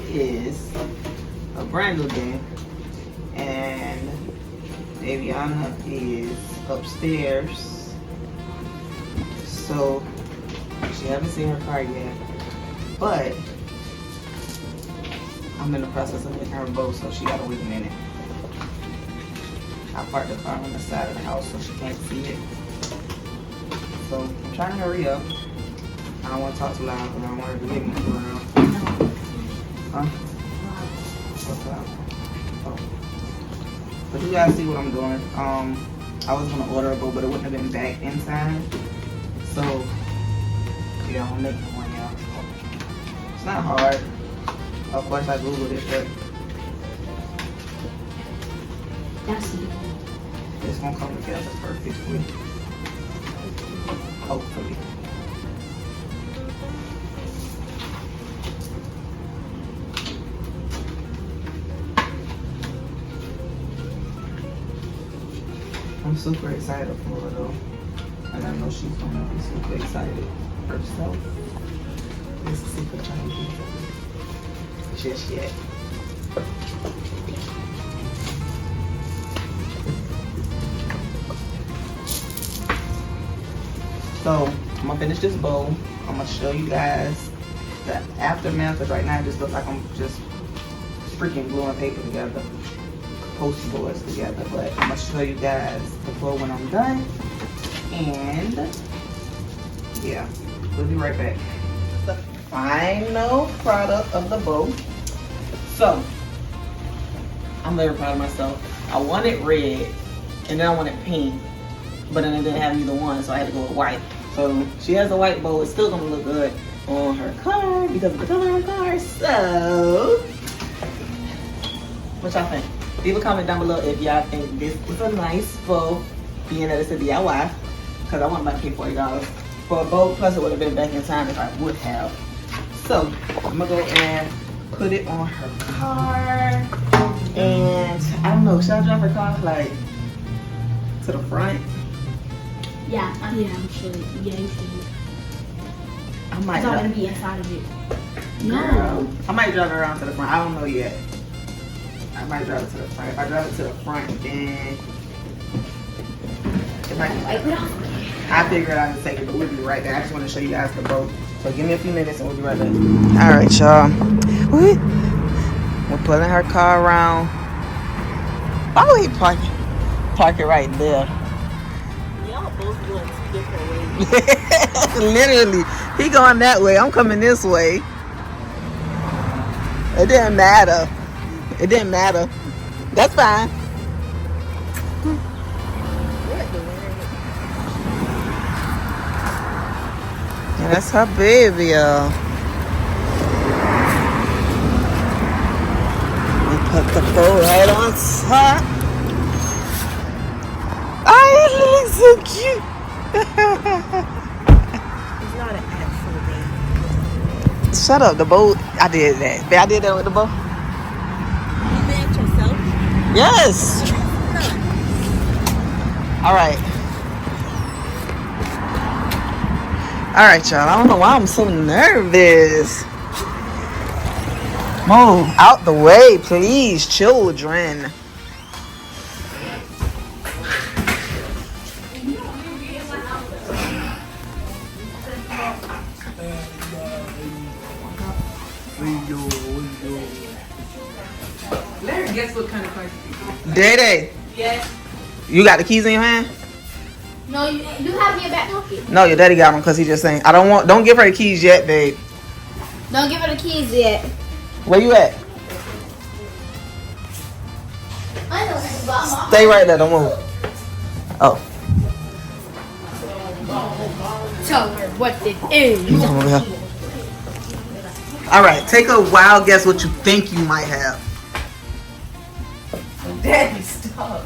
is a brand new day, and Davianna is upstairs, so she haven't seen her car yet, but I'm in the process of making her boat, so she gotta wait a minute. I parked the car on the side of the house so she can't see it. So I'm trying to hurry up. I don't want to talk too loud because I don't want her to get me too loud. Huh? What's up? Oh. But you guys see what I'm doing. I was gonna order a boat, but it wouldn't have been back in time. So yeah, I'm making one, y'all. It's not hard. Of course I googled it, but it's gonna come together perfectly. Hopefully. I'm super excited for her though. And I know she's gonna be super excited herself. Let's see if I can do it just yet. So I'm gonna finish this bowl. I'm gonna show you guys the aftermath, because right now it just looks like I'm just freaking gluing paper together, post boards together. But I'm gonna show you guys the bowl when I'm done. And yeah, we'll be right back. The final product of the bowl. So I'm very proud of myself. I wanted red and then I wanted pink, but then I didn't have either one, so I had to go with white. So she has a white bow. It's still gonna look good on her car because of the color of her car. So what y'all think? Leave a comment down below if y'all think this is a nice bow, being that it's a DIY, because I want to pay $40 for a bow, plus it would have been back in time if I would have. So I'm gonna go and put it on her car, and I don't know, should I drive her car like to the front? Yeah, I'm sure. Yeah, you should. I might. It's not gonna be inside of it. No. I might drive it around to the front. I don't know yet. I might drive it to the front. If I drive it to the front, then it might. Wipe it off. I figured out to take it, but we'll be right back. I just want to show you guys the boat. So give me a few minutes and we'll be right back. All right, y'all. We're pulling her car around. Why would he park it right there? Y'all both going two different ways. Literally, he going that way. I'm coming this way. It didn't matter. It didn't matter. That's fine. Yeah, that's her baby, y'all. We put the bow right on top. Oh, it looks so cute. It's not an actual baby. Shut up, the bow. I did that. I did that with the bow. You made it yourself? Yes. All right. All right, y'all. I don't know why I'm so nervous. Move out the way, please, children. Larry, guess what kind of car? Dede. Yes. You got the keys in your hand? No, you have me in your back pocket. No, your daddy got them because he just saying, don't give her the keys yet, babe. Don't give her the keys yet. Where you at? I know that's about Stay right there, don't move. Oh. Tell her what it is. All right, take a wild guess what you think you might have. Daddy, stop.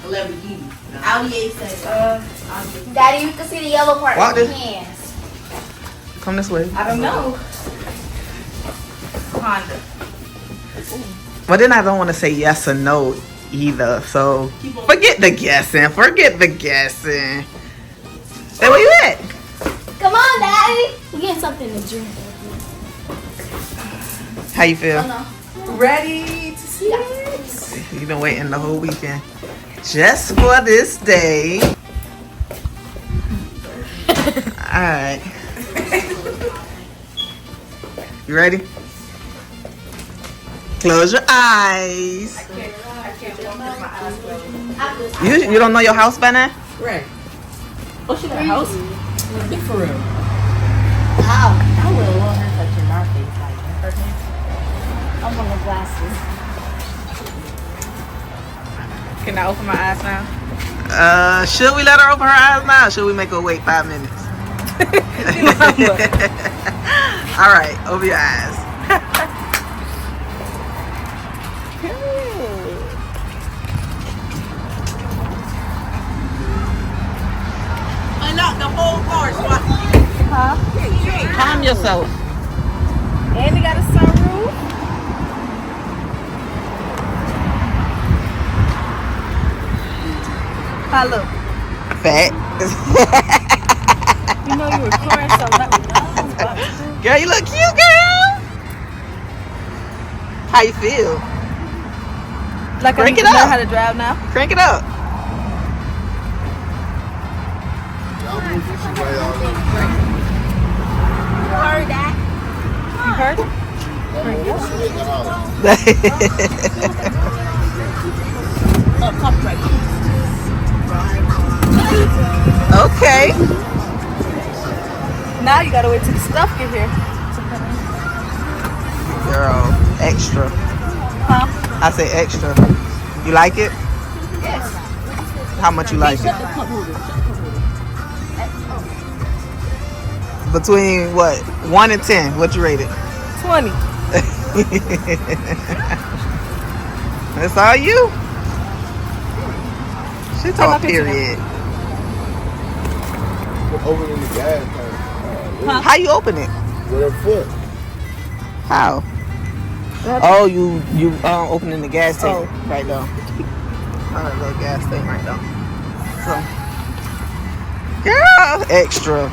11 keys. Audi A7. Daddy, you can see the yellow part Walk in this. your hands. Come this way. I don't know. Honda. But then I don't want to say yes or no either. So forget the guessing. Forget the guessing. Hey, where you at? Come on, Daddy. We're getting something to drink. How you feel? Ready to see it? You've been waiting the whole weekend just for this day. Alright. You ready? Close your eyes. You don't know your house by now? Right. Oh, she got a house? Big for real. Wow, I will want her touching our face like that. I'm on the glasses. Can I open my eyes now? Should we let her open her eyes now or should we make her wait 5 minutes? Alright, open your eyes. Unlock the whole force. Huh? Calm yourself. And we got a sunroof. How look? Fat. You know you were recording, so let me know. Girl, you look cute, girl. How you feel? Like Crank I it know up. how to drive now. Crank it up. You heard that? You heard? Okay. Now you gotta wait till the stuff get here. Girl, extra. Huh? I say extra. You like it? Yes. How much you like it? Between what? 1 and 10. What you rate it? 20. That's all you? She Take my talk picture period. Open in the gas tank. Huh? How you open it? With her foot. How? Oh, you opening the gas tank right now. Alright, little gas tank right now. So, girl, extra.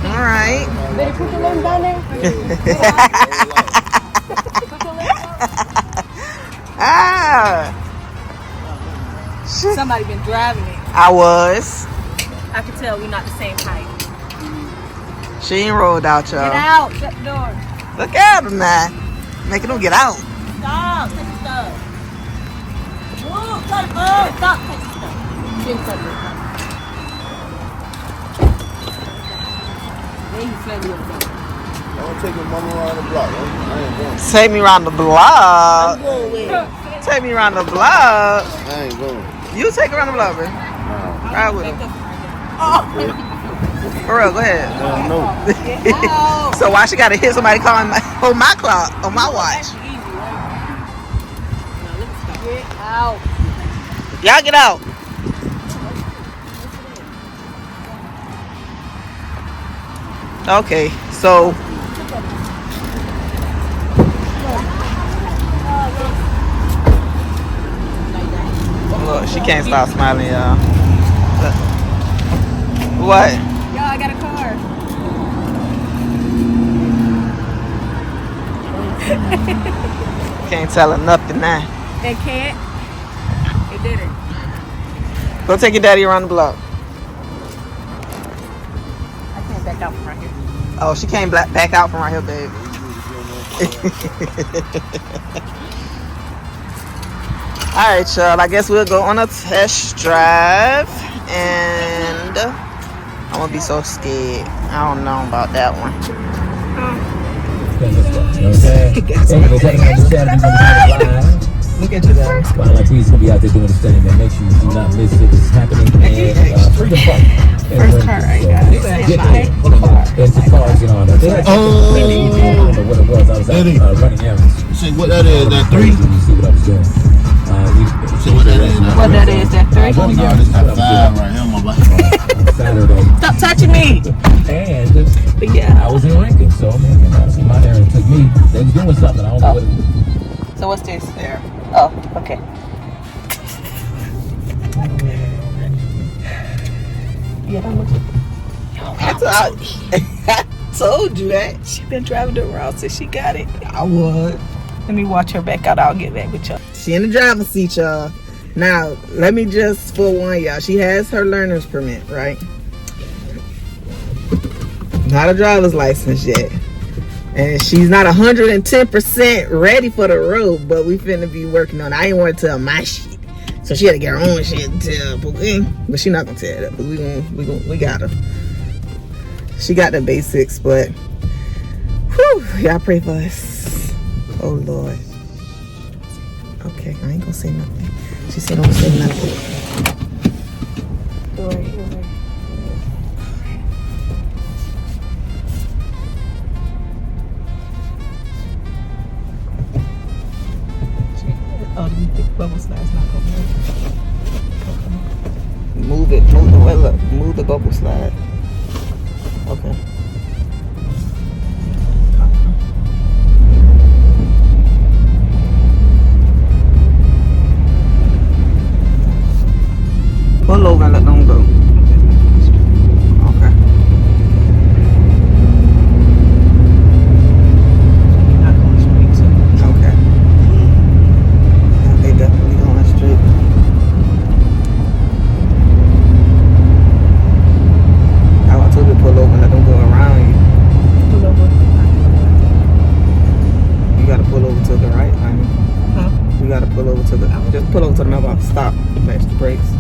All right. Better put your name down there. Ah. Shit. Somebody been driving it. I was. I can tell we're not the same height. She ain't rolled out, y'all. Get out. Shut the door. Look at him now. Making him get out. Stop. Take your stuff. Move. Stop. Stop. Take your stuff. Get stuff. Then you fed me up there. I'm taking mama around the block. I ain't going. Take me around the block. I'm going with it. Take me around the block. I ain't going. You take her around the block, man. Nah. Ride with him. For real, go ahead. No. Get out. So why she gotta hit somebody calling on my clock, on my watch? That's easy, right? Get out. Y'all get out. Okay, so look, she can't stop smiling, y'all. Look. What? Yo, I got a car. Can't tell her nothing now. It can't. It didn't. Go take your daddy around the block. I can't back out from right here. Oh, she can't back out from right here, babe. Alright, y'all. I guess we'll go on a test drive. And I'm gonna be so scared. I don't know about that one. Look at you guys. Like he's gonna be out there doing his thing, man. Make sure you do not miss it. It's happening. And freedom park. First car I got. Get there. There's the cars and all that. I don't know what it was. I was out running errands. See what that is? That 3? You see what I was doing. See what that is? What that is, that 3? Oh, no, this is a 5 right here, my boy. On Saturday. Stop touching me. And Yeah. I was in Lincoln, so man, my errand took me. They was doing something. I don't know what it was. So what's this there? Oh, okay. Yeah, that looks. told you that. She been driving it around since she got it. I would. Let me watch her back out. I'll get back with y'all. She in the driver's seat, y'all. Now, let me just forewarn y'all. She has her learner's permit, right? Not a driver's license yet. And she's not 110% ready for the road, but we finna be working on it. I ain't want to tell my shit. So she had to get her own shit and tell Pookie. But she not gonna tell that, but we got her. She got the basics, but whew, y'all pray for us. Oh Lord. Okay, I ain't gonna say nothing. She said don't say nothing. Go right here. Oh, you think bubble slide's not gonna work? Move the bubble slide. Okay. Pull over and let them go. Okay. Not going straight to. Okay. Yeah, they definitely going straight. I told you to pull over and let them go around you. Pull over. You gotta pull over to the right, honey. Huh? You gotta pull over to the. Just pull over to the mailbox. Stop. Match the brakes.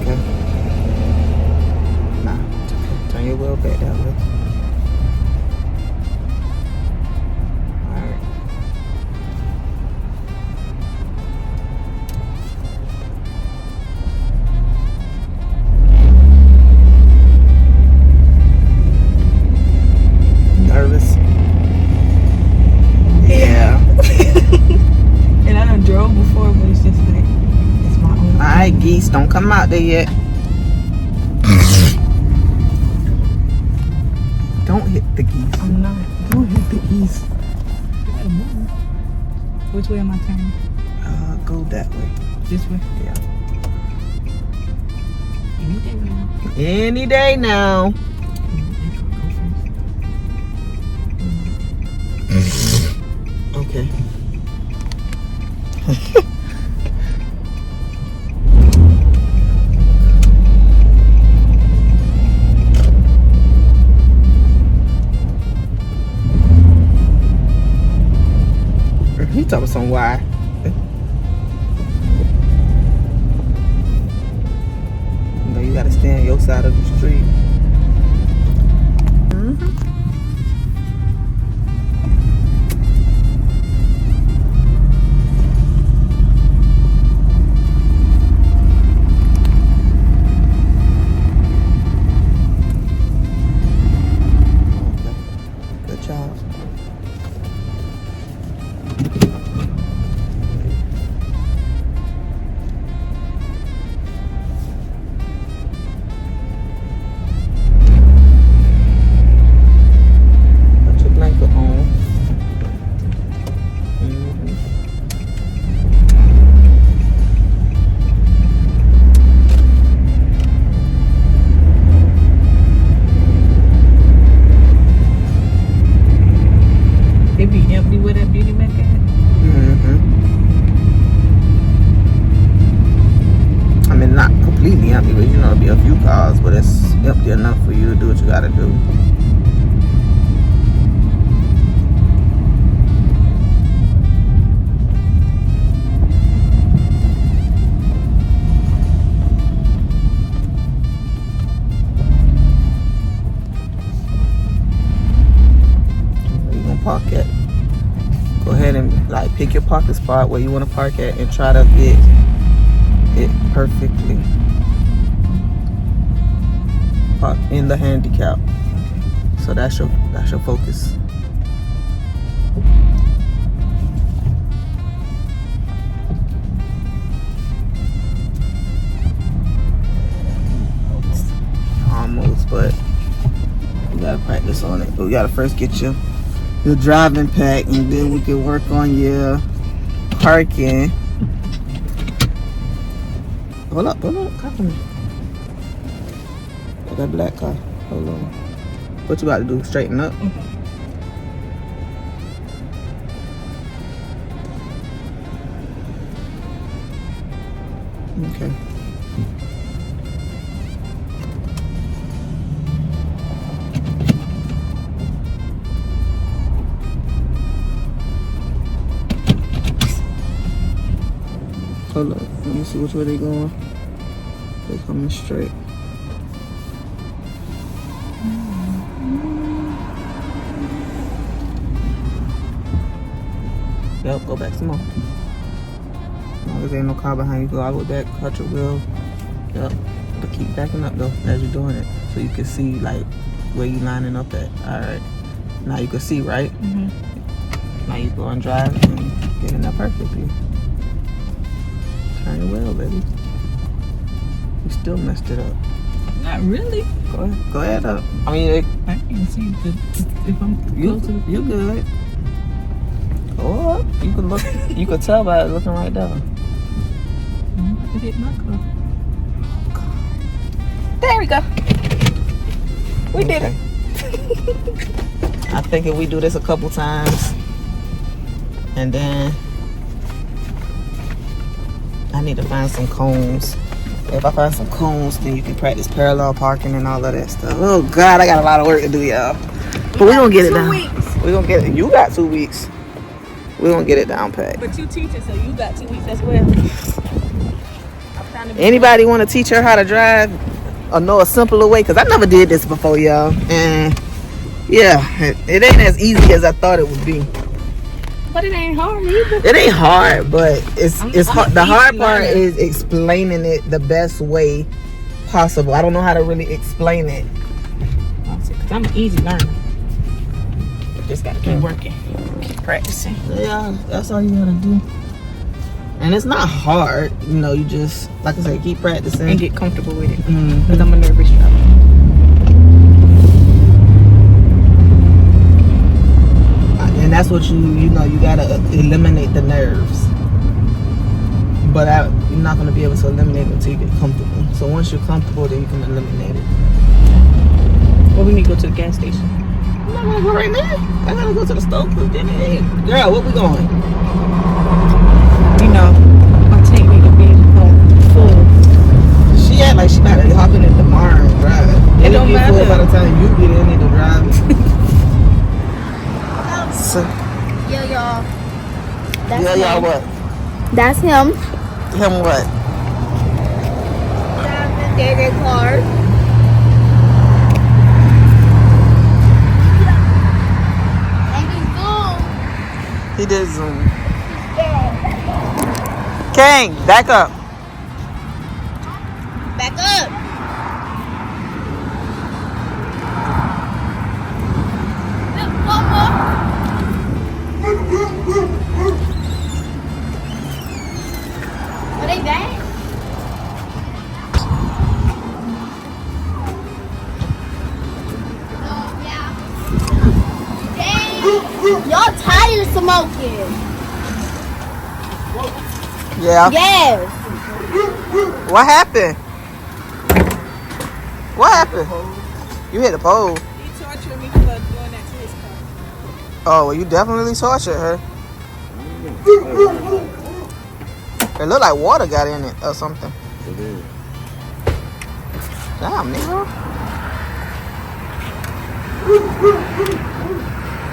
Okay. Nah. Turn your wheel back that way. Alright. Nervous? Yeah. And I done drove before, but it's just like, it's my own. Alright, geese, don't come out there yet. Don't hit the geese. I'm not. Don't hit the geese. You gotta move. Which way am I turning? Go that way. This way? Yeah. Any day now. Any day now. Okay. He talking some why. You know, you gotta stay on your side of the street. Okay. Good job. Put your blanket on. It be empty with that beauty maker at? I mean, not completely empty, but you know, it'll be a few cars, but it's empty enough for you to do what you gotta do. Where you gonna park at? Go ahead and like pick your parking spot where you want to park at and try to get it perfectly. Park in the handicap. So that's your focus. Almost, but you gotta practice on it. But we gotta first get your driving pack, and then we can work on your parking. Hold up, come on. That black car. Hold on. What you about to do? Straighten up? Okay. Hold up. Let me see which way they going. They coming straight. Yep, go back some more. As long as there ain't no car behind you, go all the way back, cut your wheel. Yep. But keep backing up though as you're doing it. So you can see like where you lining up at. Alright. Now you can see, right? Now you go and drive and get in there perfectly. Turn your wheel, baby. You still messed it up. Not really. Go ahead up. I mean, I can see if I'm close to the you good. Go up. You can look. You can tell by looking right there. It hit my car. There we go. We did it. I think if we do this a couple times, and then I need to find some cones. If I find some cones, then you can practice parallel parking and all of that stuff. Oh God, I got a lot of work to do, y'all. But we're gonna get it down. We're gonna get it. You got 2 weeks. We're gonna get it down pat. But you teaching, so you got 2 weeks as well. Anybody want to teach her how to drive or know a simpler way? Because I never did this before, y'all. And yeah, it ain't as easy as I thought it would be. But it ain't hard either. It ain't hard, but it's hard. The hard part is explaining it the best way possible. I don't know how to really explain it. Because I'm an easy learner. Just gotta keep working, keep practicing. Yeah, that's all you gotta do. And it's not hard, you know. You just, like I said, keep practicing And get comfortable with it. Mm-hmm. Because I'm a nervous driver. And that's what you know, you gotta eliminate the nerves. But you're not gonna be able to eliminate it until you get comfortable. So once you're comfortable, then you can eliminate it. Well, we need to go to the gas station. I'm not gonna go right now. I gotta go to the stove. Girl, where we going? You know, my tank need to be full. She act like she about to hop in it tomorrow and drive. It don't It'll be full matter. by the time you get in it to drive it. So, Yo, y'all. yeah, y'all what? That's him. Him what? Driving their car. And he's gone. He did zoom. King, back up. Back up. Are they back? Y'all tired of smoking? Yeah. Yes. What happened? What happened? You hit the pole. He tortured me for doing that to his car. Oh, well, you definitely tortured her. It looked like water got in it or something. It is. Damn, nigga.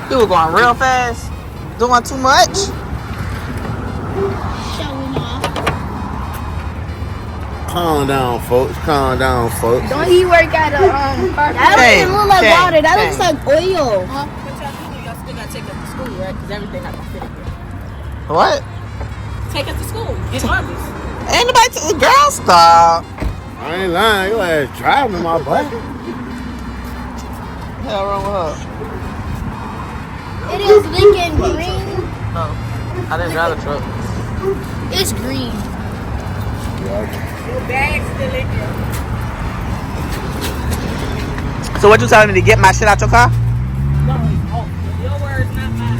You were going real fast. Doing too much. Showing off. Calm down, folks. Calm down, folks. Don't he work at a That doesn't look like water. That looks like oil. But y'all do, y'all still gotta take us to school, right? Because everything not gonna fit in here. What? Take us to school. Get Arby's. Ain't nobody girl, stop. I ain't lying. Your ass driving my butt. Hell wrong with her? It is Lincoln green. No, I didn't drive the truck. It's green. Your bag's still in here. So what you telling me to get my shit out your car? No, oh, your words, not mine.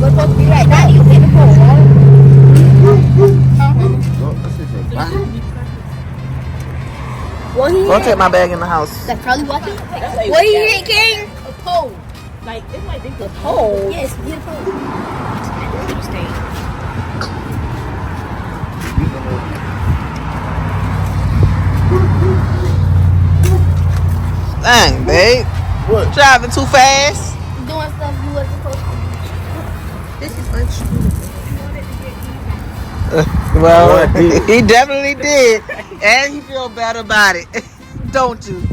We're supposed to be like that. You hit the pole, right? Go take my bag in the house. That's probably what he What he hit, King? A pole. Like, it's like this. A pole? Yes, get a pole. Dang, babe. What? Driving too fast. Doing stuff you wasn't supposed to do. This is untrue. Well, he definitely did. And he feel better about it. Don't you? You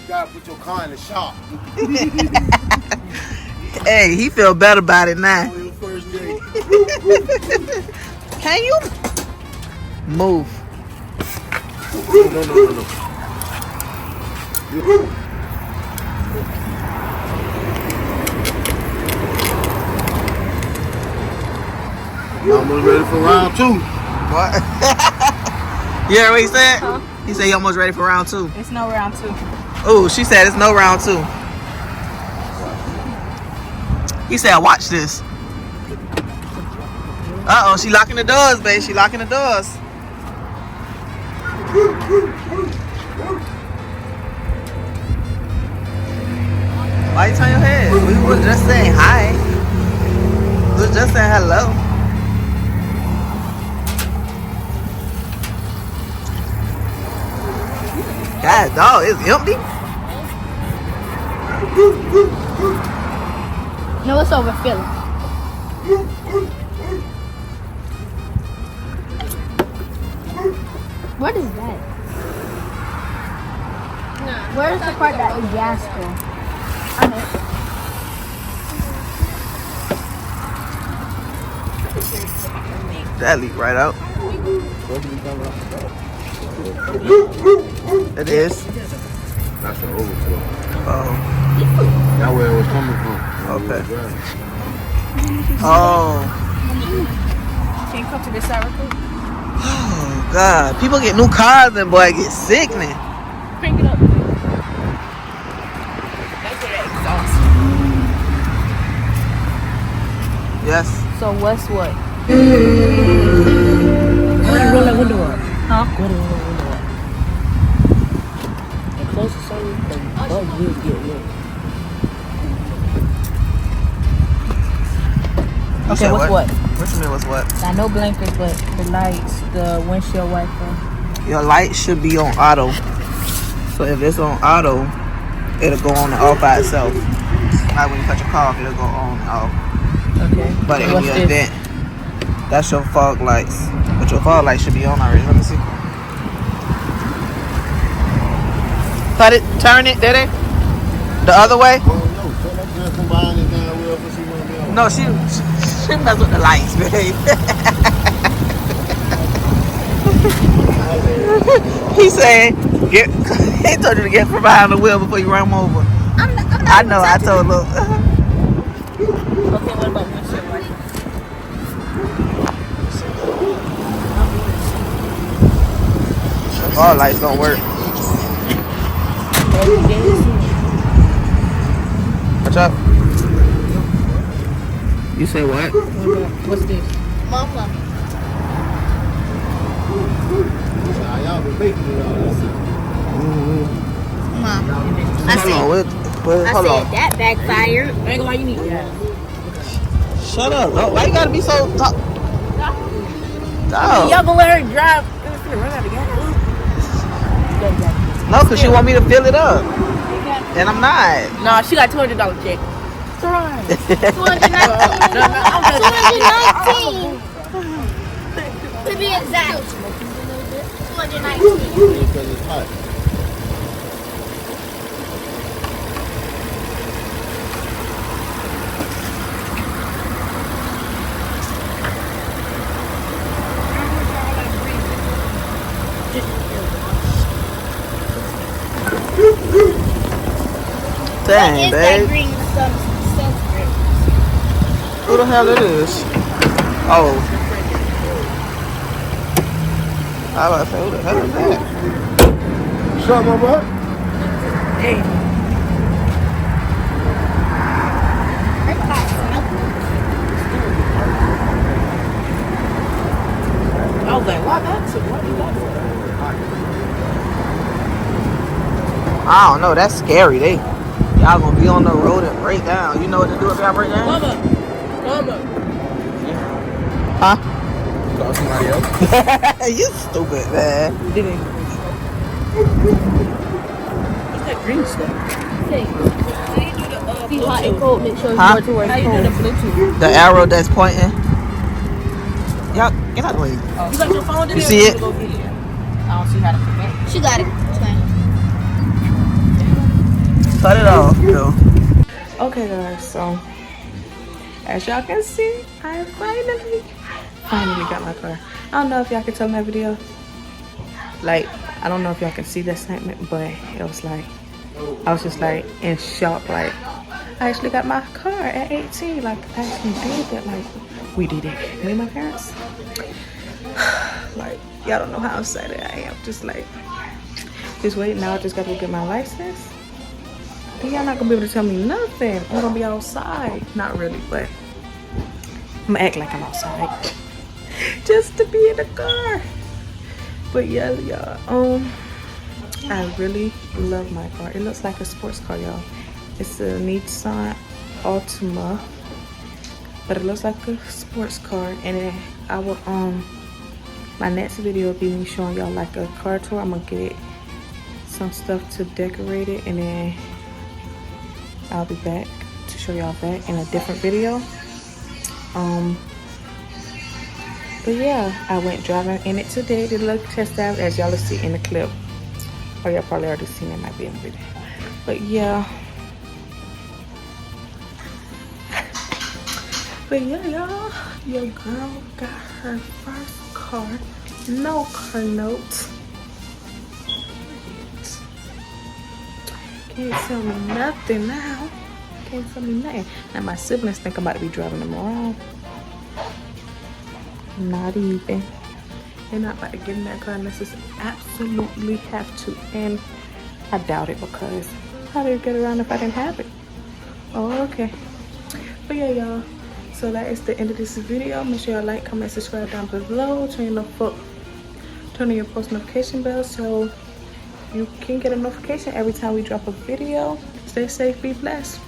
gotta put your car in the shop. Hey, he feel better about it now. On your first day. Can you move? No. I'm almost ready for round 2. What? You heard what he said? Huh? He said he almost ready for round 2. It's no round 2. Oh, she said it's no round 2. He said, watch this. Uh-oh, she locking the doors, babe. She locking the doors. Why you turn your head? We was just saying hi. We was just saying hello. God, dog, it's empty. No, it's overfilling. What is that? Where's the part that is gas for? That leak right out. It is. That's an overflow. Oh. That's where it was coming from. Okay. Oh. Can you come to this side real quick? Oh God. People get new cars and boy get sickening. Crank it up. That's where that exhaust. Yes. So what's what? Go ahead and roll that window up. Huh? Go ahead and roll that window up. And close the sun. Oh, you get lit. Okay, what's what? What you mean what's what? I know blinkers, but the lights, the windshield wiper. Your light should be on auto. So if it's on auto, it'll go on and off by itself. Like when you cut your car off, it'll go on and off. Okay. But And in what's your this? event, that's your fog lights. But your fog light should be on already. Let me see. Cut it, turn it, did it? The other way? No, she mess with the lights, babe. He said, he told you to get from behind the wheel before you run him over. I know, I told him. Okay, what about windshield wiper? All lights don't work. Watch out. You say what? What's this? Mama. Y'all been making it all this. Mom. Hold on, hold on. That backfired. I ain't gonna lie, you need that. Shut up. No, why you gotta be so tough? No. Y'all gonna let her drive? It's gonna run out of gas. No, because she want me to fill it up. And I'm not. No, she got $200 check. It's alright. 219. To be exact. 219. Because it's hot. Dang, What is babe. that green sunscreen? Who the hell it is? Oh. I was about to say, who the hell is that? Shut my butt. Hey. I don't know. That's scary. Y'all gonna be on the road and break down. You know what to do if y'all break down? Mama. Huh? Call somebody else. You stupid, man. Didn't. What's that green stuff? See hot and cold, make sure it's Huh? more towards How you do cold. the Bluetooth? The arrow that's pointing. Y'all, get out of the way. You got your phone in You there? see Or it? you go get it? I don't see how to connect. She got it. It's fine. Cut it off, yo. Okay, guys. So, as y'all can see, I finally got my car. I don't know if y'all can tell in that video. Like, I don't know if y'all can see the excitement, but it was like, I was just like in shock. Like, I actually got my car at 18. Like, I actually did that. Like, we did it. Me and my parents. Like, y'all don't know how excited I am. Just like, just waiting. Now I just gotta go get my license. Then y'all not gonna be able to tell me nothing. I'm gonna be outside. Not really, but I'm gonna act like I'm outside. Just to be in the car. But yeah, y'all. I really love my car. It looks like a sports car, y'all. It's a Nissan Altima, but it looks like a sports car. And then I will my next video will be me showing y'all like a car tour. I'm gonna get some stuff to decorate it, and then I'll be back to show y'all that in a different video. But yeah, I went driving in it today. Did a little test drive, as y'all will see in the clip. Oh, y'all probably already seen it, might be in the video. But yeah. But yeah, y'all, your girl got her first car. No car note. Can't tell me nothing now. Can't tell me nothing. Now my siblings think I'm about to be driving them around. Not even. They're not about to get in that car unless it's absolutely have to. And I doubt it, because how do you get around if I didn't have it? Oh, okay. But yeah, y'all. So that is the end of this video. Make sure y'all like, comment, subscribe down below. Turn on your post notification bell so you can get a notification every time we drop a video. Stay safe, be blessed.